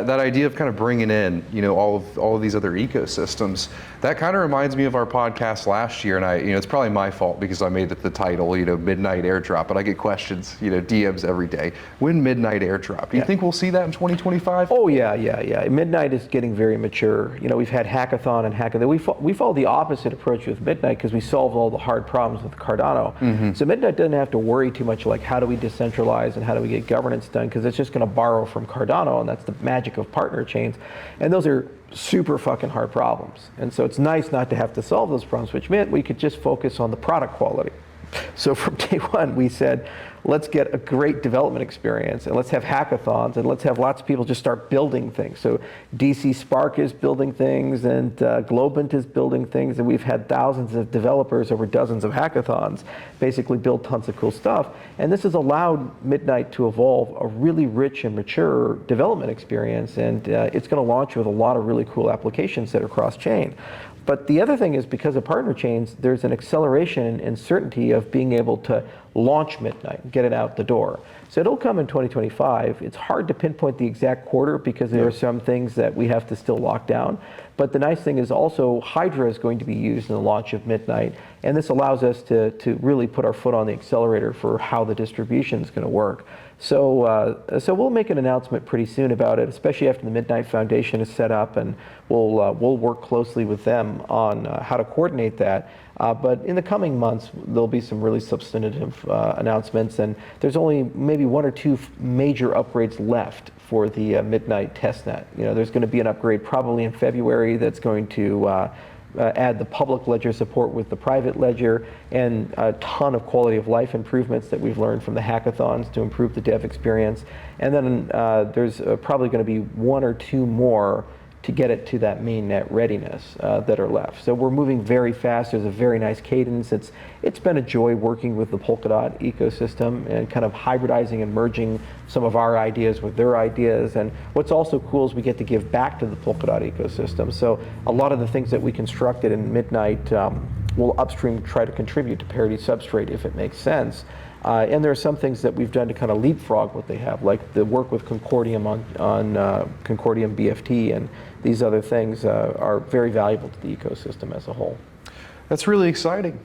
That idea of kind of bringing in, all of these other ecosystems, that kind of reminds me of our podcast last year, and it's probably my fault because I made it the title, Midnight Airdrop, but I get questions, DMs every day. When Midnight Airdrop? Do you think we'll see that in 2025? Oh yeah. Midnight is getting very mature. We've had hackathon and hackathon. We follow the opposite approach with Midnight because we solve all the hard problems with Cardano. So Midnight doesn't have to worry too much like how do we decentralize and how do we get governance done, because it's just going to borrow from Cardano, and that's the magic of partner chains, and those are super fucking hard problems. And so it's nice not to have to solve those problems, which meant we could just focus on the product quality. So from day one, we said, let's get a great development experience, and let's have hackathons, and let's have lots of people just start building things. So DC Spark is building things, and Globant is building things, and we've had thousands of developers over dozens of hackathons basically build tons of cool stuff. And this has allowed Midnight to evolve a really rich and mature development experience, and it's going to launch with a lot of really cool applications that are cross-chain. But the other thing is, because of partner chains, there's an acceleration and certainty of being able to launch Midnight and get it out the door. So it'll come in 2025. It's hard to pinpoint the exact quarter because there are some things that we have to still lock down. But the nice thing is also Hydra is going to be used in the launch of Midnight, and this allows us to really put our foot on the accelerator for how the distribution is going to work. So we'll make an announcement pretty soon about it, especially after the Midnight Foundation is set up, and we'll work closely with them on how to coordinate that. But in the coming months, there'll be some really substantive announcements, and there's only maybe one or two major upgrades left for the Midnight testnet. There's going to be an upgrade probably in February that's going to add the public ledger support with the private ledger, and a ton of quality of life improvements that we've learned from the hackathons to improve the dev experience. And then there's probably going to be one or two more to get it to that mainnet readiness that are left. So we're moving very fast. There's a very nice cadence. It's been a joy working with the Polkadot ecosystem and kind of hybridizing and merging some of our ideas with their ideas. And what's also cool is we get to give back to the Polkadot ecosystem. So a lot of the things that we constructed in Midnight will upstream try to contribute to Parity Substrate if it makes sense. And there are some things that we've done to kind of leapfrog what they have, like the work with Concordium on Concordium BFT, and these other things are very valuable to the ecosystem as a whole. That's really exciting.